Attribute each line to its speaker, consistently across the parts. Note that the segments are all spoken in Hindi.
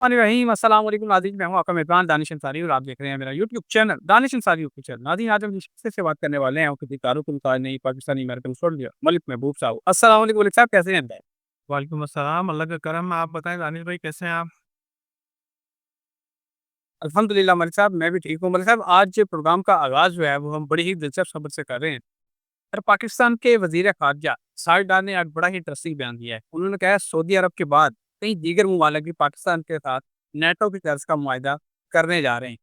Speaker 1: रहीम अस्सलाम वालेकुम नाज़रीन, मैं हूँ आपका मेज़बान दानिश अंसारी और आप देख रहे हैं मेरा YouTube channel Danish Ansari official. नाज़रीन, आज हम जिस विषय से बात करने वाले हैं वो किसी तारुफ नहीं पाकिस्तानी अमेरिकन सोल्जर मलिक महबूब साहब। अस्सलाम वालेकुम मलिक साहब, कैसे हैं?
Speaker 2: वालेकुम अस्सलाम, अल्लाह का करम। आप बताएँ दानिश भाई कैसे हैं आप?
Speaker 1: अल्हम्दुलिल्लाह मलिक साहब, मैं भी ठीक हूँ। मलिक साहब, आज प्रोग्राम का आगाज़ जो है वो हम बड़ी ही दिलचस्प खबर से कर रहे हैं। और पाकिस्तान के वज़ीर ख़ारिजा साहिर डार ने आज बड़ा ही इंटरेस्टिंग बयान दिया है। उन्होंने कहा है सऊदी अरब के बाद कई दीगर ममालिक भी पाकिस्तान के साथ नेटो की तर्ज का मुआहिदा करने जा रहे हैं।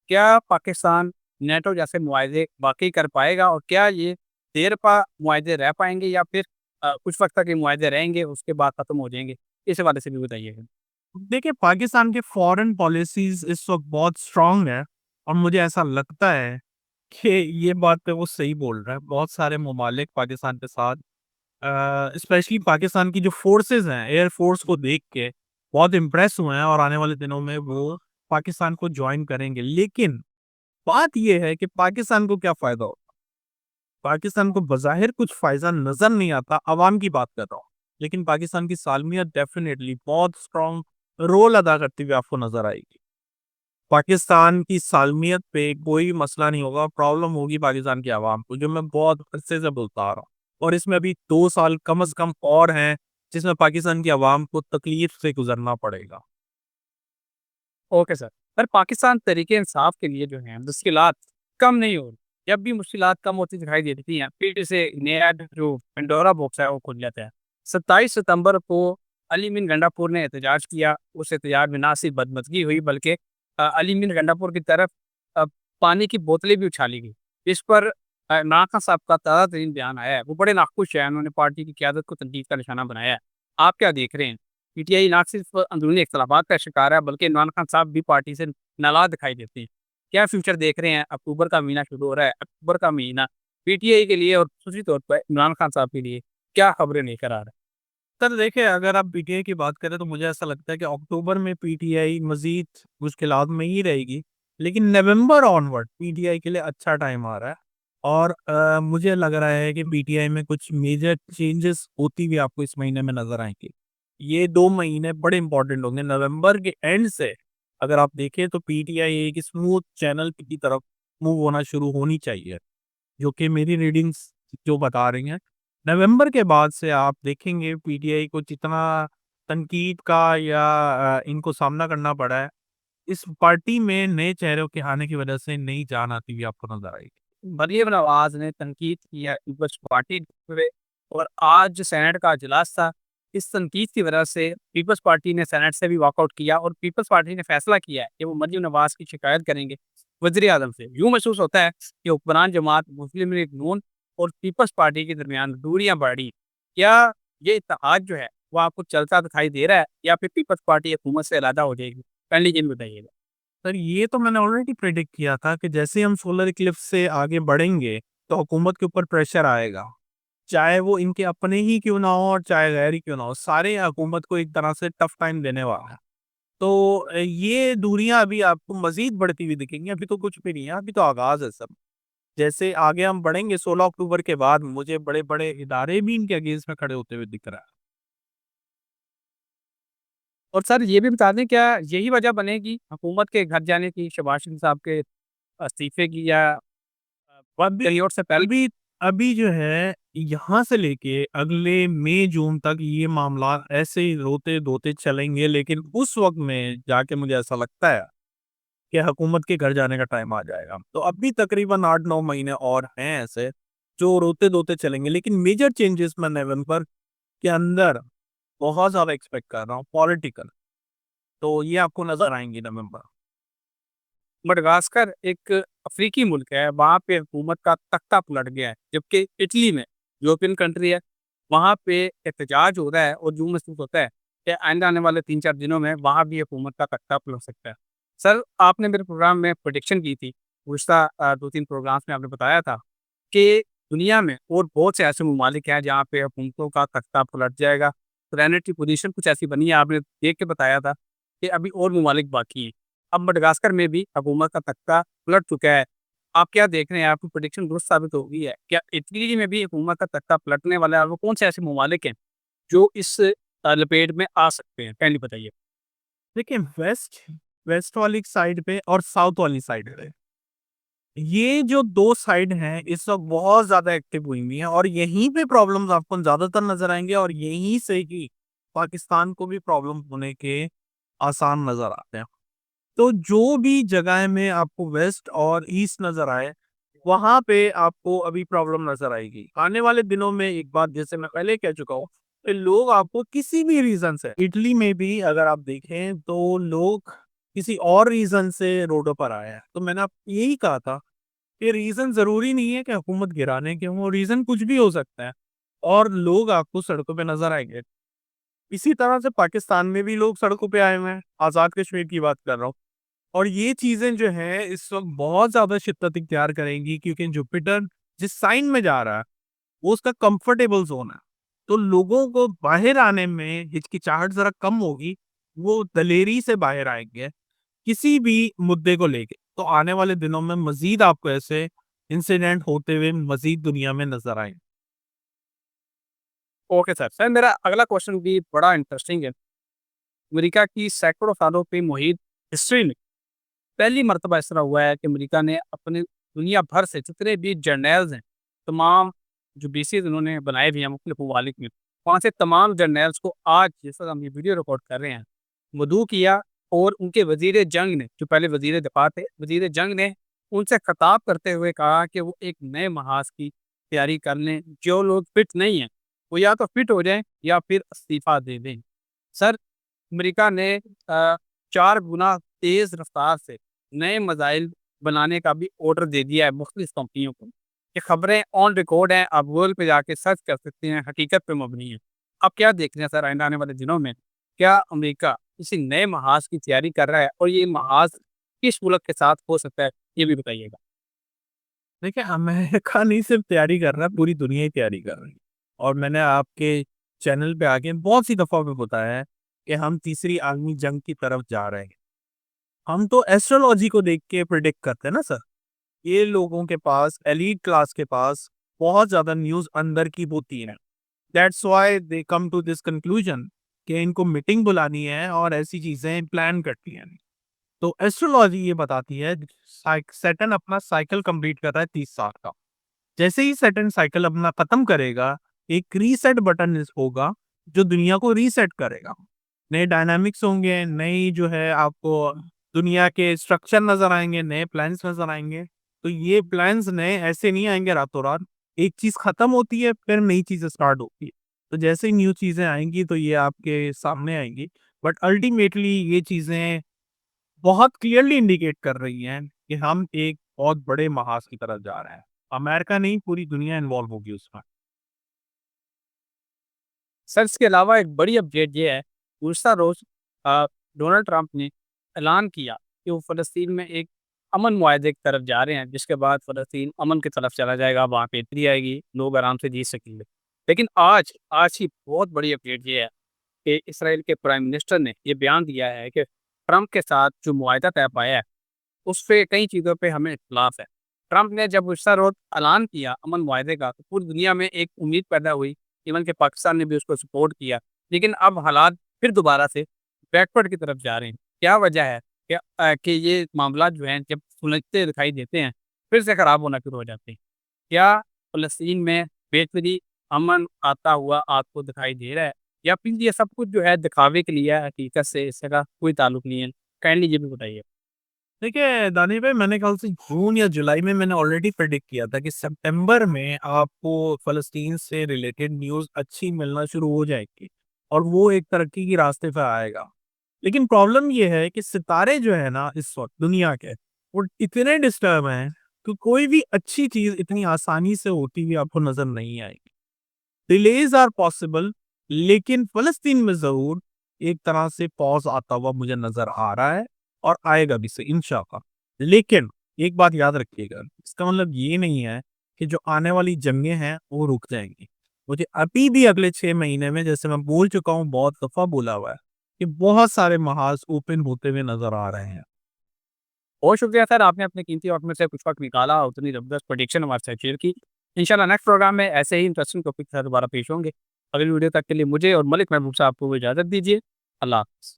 Speaker 1: क्या पाकिस्तान नेटो जैसे मुआहदे वाक़ई कर पाएगा और क्या ये देर-पा मुआहदे रह पाएँगे या फिर कुछ वक़्त तक ये मुआहदे रहेंगे, उसके बाद ख़त्म हो जाएँगे? इस हवाले से भी बताइएगा।
Speaker 2: देखिए, पाकिस्तान की फ़ॉरेन पॉलिसीज़ इस वक़्त बहुत स्ट्रॉन्ग है और मुझे ऐसा लगता है कि ये बात पे वो सही बोल रहा है। बहुत सारे ममालिक पाकिस्तान के साथ स्पेशली पाकिस्तान की जो फ़ोर्सेज़ हैं, एयर फ़ोर्स को देख के बहुत इम्प्रेस हुए हैं और आने वाले दिनों में वो पाकिस्तान को जॉइन करेंगे। लेकिन बात ये है कि पाकिस्तान को क्या फ़ायदा होगा? पाकिस्तान को बज़ाहिर कुछ फ़ायदा नज़र नहीं आता, अवाम की बात कर रहा हूँ। लेकिन पाकिस्तान की सालमियत डेफ़िनेटली बहुत स्ट्रॉन्ग रोल अदा करती हुई आपको नज़र आएगी। पाकिस्तान की सालमियत पे कोई मसला नहीं होगा, प्रॉब्लम होगी पाकिस्तान की अवाम को, जो मैं बहुत अरसे से बोलता आ रहा हूँ। और इसमें अभी 2 साल कम से कम और हैं, जिसमें पाकिस्तान की अवाम को तकलीफ़ से गुज़रना पड़ेगा।
Speaker 1: Okay sir. पर पाकिस्तान तहरीक-ए-इंसाफ के लिए जो है मुश्किलात कम नहीं हो रही। जब भी मुश्किलात कम होती दिखाई देती हैं, फिर से नया जो पेंडोरा बॉक्स है वो खुल जाता है। 27 सितंबर को अली मीर गंडापुर ने एहतजाज किया। उस एहतजाज में ना सिर्फ बदमज़गी हुई बल्कि अली मीर गंडापुर की तरफ अ, पानी की बोतलें भी उछाली गई। इस पर इमरान खान साहब का ताज़ा तरीन बयान आया है। वो बड़े नाखुश हैं, उन्होंने पार्टी की क़यादत को तनकीद का निशाना बनाया है। आप क्या देख रहे हैं? पीटीआई ना सिर्फ अंदरूनी इख्तिलाफात का शिकार है, बल्कि इमरान खान साहब भी पार्टी से नाराज़ दिखाई देते हैं। क्या फ्यूचर देख रहे हैं? अक्टूबर का महीना शुरू हो रहा है, अक्टूबर का महीना पीटीआई के लिए और ख़ुसूसी तौर पर इमरान खान साहब के लिए क्या खबरें लेकर आ रहा है?
Speaker 2: सर देखिए, अगर आप पीटीआई की बात करें तो मुझे ऐसा लगता है कि अक्टूबर में पीटीआई मज़ीद मुश्किलात में ही रहेगी। लेकिन नवंबर ऑनवर्ड पीटीआई के लिए अच्छा टाइम आ रहा है और मुझे लग रहा है कि पीटीआई में कुछ मेजर चेंजेस होती हुई आपको इस महीने में नज़र आएँगी। ये 2 महीने बड़े इंपॉर्टेंट होंगे। नवंबर के एंड से अगर आप देखें तो पीटीआई एक स्मूथ चैनल की तरफ मूव होना शुरू होनी चाहिए, जो कि मेरी रीडिंग्स जो बता रही हैं। नवंबर के बाद से आप देखेंगे पीटीआई को जितना तनकीद का या इनको सामना करना पड़ा है, इस पार्टी में नए चेहरों के आने की वजह से नई जान आती हुई आपको नज़र आएगी।
Speaker 1: मरियम नवाज़ ने तनकीद की है पीपल्स पार्टी पे और आज सेनेट का इजलास था। इस तनकीद की वजह से पीपल्स पार्टी ने सेनेट से भी वॉकआउट किया और पीपल्स पार्टी ने फैसला किया है कि वो मरियम नवाज़ की शिकायत करेंगे वज़ीर-ए-आज़म से। यूँ महसूस होता है कि हुक्मरान जमात मुस्लिम लीग नून और पीपल्स पार्टी के दरमियान दूरियाँ बढ़ी। क्या ये इत्तेहाद जो है वो आपको चलता दिखाई दे रहा है या फिर पीपल्स पार्टी हुकूमत से अलहदा हो जाएगी? पहली चीज़ बताइएगा।
Speaker 2: सर ये तो मैंने ऑलरेडी प्रेडिक्ट किया था कि जैसे ही हम सोलर इक्लिप्स से आगे बढ़ेंगे, तो हुकूमत के ऊपर प्रेशर आएगा। चाहे वो इनके अपने ही क्यों ना हो और चाहे गैर ही क्यों ना हो, सारे हुकूमत को एक तरह से टफ टाइम देने वाला है। तो ये दूरियाँ अभी आपको मज़ीद बढ़ती हुई दिखेंगी, अभी तो कुछ भी नहीं है, अभी तो आगाज़ है सब। जैसे आगे हम बढ़ेंगे 16 अक्टूबर के बाद मुझे बड़े-बड़े इदारे भी इनके अगेंस्ट में खड़े होते हुए दिख रहा है।
Speaker 1: और सर ये भी बता दें, क्या यही वजह बनेगी हुकूमत के घर जाने की, शहबाज शरीफ साहब के इस्तीफे की, या
Speaker 2: अभी
Speaker 1: कहीं और से पहले?
Speaker 2: अभी अभी जो है यहाँ से लेके अगले मई जून तक ये मामला ऐसे ही रोते-धोते चलेंगे, लेकिन उस वक़्त में जाके मुझे ऐसा लगता है कि हुकूमत के घर जाने का टाइम आ जाएगा। तो अभी तकरीबन 8-9 महीने और हैं ऐसे, जो रोते-धोते चलेंगे, लेकिन मेजर चेंजेस मैं नवंबर के अंदर बहुत ज़्यादा एक्सपेक्ट कर रहा हूँ पॉलिटिकल, तो ये आपको नज़र आएँगी नवंबर।
Speaker 1: मडगास्कर एक अफ्रीकी मुल्क है, वहाँ पे हुकूमत का तख्ता पलट गया है, जबकि इटली में यूरोपियन कंट्री है, वहाँ पे एहतजाज हो रहा है और यूँ महसूस होता है कि आइंदा आने वाले 3-4 दिनों में वहाँ भी हुकूमत का तख्ता पलट सकता है। सर, आपने मेरे प्रोग्राम में प्रेडिक्शन की थी, गुज़िश्ता 2-3 प्रोग्राम्स में आपने बताया था कि दुनिया में और बहुत से ऐसे ममालिक हैं जहाँ पे हुकूमतों का तख्ता पलट जाएगा। प्लैनेटरी पोज़ीशन कुछ ऐसी बनी है, आपने देख के बताया था कि अभी और ममालिक बाकी हैं। अब मडगास्कर में भी हुकूमत का तख्ता पलट चुका है। आप क्या देख रहे हैं? आपकी प्रेडिक्शन दुरुस्त साबित हो गई है। क्या इटली में भी हुकूमत का तख्ता पलटने वाला है और वो कौन से ऐसे ममालिक हैं जो इस लपेट में आ सकते हैं? काइंडली बताइए।
Speaker 2: देखिए वेस्ट वाली साइड पे और साउथ वाली साइड पे, ये जो 2 साइड हैं इस वक़्त बहुत ज़्यादा एक्टिव हुई हुई हैं और यहीं पे प्रॉब्लम्स आपको ज़्यादातर नज़र आएँगे और यहीं से ही पाकिस्तान को भी प्रॉब्लम होने के आसार नज़र आते हैं। तो जो भी जगह में आपको वेस्ट और ईस्ट नज़र आए, वहाँ पे आपको अभी प्रॉब्लम नज़र आएगी। आने वाले दिनों में एक बात जैसे मैं पहले कह चुका हूँ, कि लोग आपको किसी भी रीज़न से इटली में भी अगर आप देखें तो लोग किसी और रीज़न से रोडों पर आए हैं। तो मैंने आपको यही कहा था कि रीज़न ज़रूरी नहीं है कि हुकूमत गिराने के हों, रीज़न कुछ भी हो सकता है और लोग आपको सड़कों पे नज़र आएँगे। इसी तरह से पाकिस्तान में भी लोग सड़कों पे आए हुए हैं, आज़ाद कश्मीर की बात कर रहा हूँ। और ये चीज़ें जो हैं इस वक़्त बहुत ज़्यादा शिद्दत इख्तियार करेंगी क्योंकि जुपिटर जिस साइन में जा रहा है, वो उसका कंफर्टेबल ज़ोन है। तो लोगों को बाहर आने में हिचकिचाहट ज़रा कम होगी, वो दलेरी से बाहर आएँगे, किसी भी मुद्दे को लेके। तो आने वाले दिनों में मज़ीद आपको ऐसे इंसिडेंट होते हुए मज़ीद दुनिया में नज़र आएँगे।
Speaker 1: Okay sir. सर मेरा अगला क्वेश्चन भी बड़ा इंटरेस्टिंग है। अमेरिका की सैकड़ों सालों की मुहित हिस्ट्री में पहली मर्तबा इस तरह हुआ है कि अमेरिका ने अपने दुनिया भर से जितने भी जर्नल्स हैं, तमाम जो बेसिस उन्होंने बनाए भी हैं मुख्तलिफ ममालिक में, वहाँ से तमाम जर्नल्स को आज जिस वक़्त हम ये वीडियो रिकॉर्ड कर रहे हैं, मदऊ किया और उनके वज़ीर जंग ने, जो पहले वज़ीर दिफ़ा थे, वज़ीर जंग ने उनसे खिताब करते हुए कहा कि वो एक नए महाज़ की तैयारी कर लें। जो लोग फिट नहीं हैं, वो या तो फिट हो जाएँ या फिर इस्तीफ़ा दे दें। सर, अमेरिका ने 4 गुना तेज़ रफ़्तार से नए मिसाइल बनाने का भी ऑर्डर दे दिया है मुख्तलिफ कंपनियों को। ये खबरें ऑन रिकॉर्ड हैं, आप गूगल पे जाके सर्च कर सकते हैं, हकीकत पे मबनी है। आप क्या देख रहे हैं सर आइंदा आने वाले दिनों में? क्या अमेरिका किसी नए महाज़ की तैयारी कर रहा है और ये महाज़ किस मुल्क के साथ हो सकता है? ये भी बताइएगा।
Speaker 2: देखिए, अमेरिका नहीं सिर्फ तैयारी कर रहा है, पूरी दुनिया ही तैयारी कर रही है। और मैंने आपके चैनल पे आके बहुत सी दफ़ा में बताया है कि हम तीसरी आलमी जंग की तरफ जा रहे हैं। हम तो एस्ट्रोलॉजी को देख के प्रिडिक्ट करते हैं ना सर। ये लोगों के पास एलीट क्लास के पास बहुत ज़्यादा न्यूज़ अंदर की होती है। That's why they come to this conclusion कि इनको मीटिंग बुलानी है और ऐसी चीज़ें प्लान करती हैं। तो एस्ट्रोलॉजी ये बताती है सैटर्न अपना साइकिल कंप्लीट कर रहा है 30 साल का। जैसे ही सैटर्न साइकिल अपना खत्म करेगा, एक रीसेट बटन होगा जो दुनिया को रीसेट करेगा। नए डायनामिक्स होंगे, नई जो है आपको दुनिया के स्ट्रक्चर नज़र आएँगे, नए प्लान्स नज़र आएँगे। तो ये प्लान्स नए ऐसे नहीं आएँगे रातों-रात। एक चीज़ खत्म होती है, फिर नई चीज़ें स्टार्ट होती है। तो जैसे ही न्यू चीज़ें आएँगी तो ये आपके सामने आएँगी। बट अल्टीमेटली ये चीज़ें बहुत क्लियरली इंडिकेट कर रही हैं कि हम एक बहुत बड़े महाज की तरफ जा रहे हैं। अमेरिका नहीं, पूरी दुनिया इन्वॉल्व होगी उसमें।
Speaker 1: सर इसके अलावा एक बड़ी अपडेट ये है, गुज़श्ता रोज़ डोनाल्ड ट्रंप ने ऐलान किया कि वो फ़लस्तीन में एक अमन मुआहदे की तरफ जा रहे हैं, जिसके बाद फ़लस्तीन अमन की तरफ चला जाएगा, वहाँ बेहतरी आएगी, लोग आराम से जी सकेंगे। लेकिन आज ही बहुत बड़ी अपडेट ये है कि इसराइल के प्राइम मिनिस्टर ने ये बयान दिया है कि ट्रंप के साथ जो मुआहदा तय पाया है, उसपे कई चीज़ों पे हमें इख्तिलाफ़ है। ट्रंप ने जब गुज़श्ता रोज़ ऐलान किया अमन मुआहदे का, तो पूरी दुनिया में एक उम्मीद पैदा हुई, इवन कि पाकिस्तान ने भी उसको सपोर्ट किया। लेकिन अब हालात फिर दोबारा से बैकवर्ड की तरफ जा रहे हैं। क्या वजह है कि ये मामला जो हैं जब सुलझते दिखाई देते हैं, फिर से खराब होना शुरू हो जाते हैं? क्या फ़लस्तीन में बेहतरी, अमन आता हुआ आपको दिखाई दे रहा है? या फिर ये सब कुछ जो है दिखावे के लिए है, हकीकत से इसका कोई ताल्लुक नहीं है? काइंडली ये भी बताइए।
Speaker 2: देखिए, दानिश भाई मेरे ख्याल से जून या जुलाई में मैंने ऑलरेडी प्रेडिक्ट किया था कि सितंबर में आपको फ़लस्तीन से रिलेटेड न्यूज़ अच्छी मिलना शुरू हो जाएगी और वो एक तरक्की की रास्ते पे आएगा। लेकिन प्रॉब्लम ये है कि सितारे जो है ना इस वक़्त दुनिया के, वो इतने डिस्टर्ब हैं कि कोई भी अच्छी चीज़ इतनी आसानी से होती हुई आपको नज़र नहीं आएगी। डिलेज़ आर पॉसिबल लेकिन फ़लस्तीन में ज़रूर एक तरह से पॉज़ आता हुआ मुझे नज़र आ रहा है और आएगा भी सही इंशाअल्लाह। लेकिन एक बात याद रखिएगा, इसका मतलब ये नहीं है कि जो आने वाली जंगें हैं वो रुक जाएँगी। मुझे अभी भी अगले 6 महीने में जैसे मैं बोल चुका हूँ, बहुत दफ़ा बोला हुआ है कि बहुत सारे महाज़ ओपन होते हुए नज़र आ रहे हैं।
Speaker 1: बहुत शुक्रिया सर, आपने अपने कीमती वक़्त में से कुछ वक़्त निकाला और उतनी ज़बरदस्त प्रेडिक्शन हमारे साथ शेयर की। इंशाल्लाह नेक्स्ट प्रोग्राम में ऐसे ही इंटरेस्टिंग टॉपिक के साथ दोबारा पेश होंगे। अगली वीडियो तक के लिए मुझे और मलिक महबूब साहब को इजाज़त दीजिए। अल्लाह हाफ़िज़।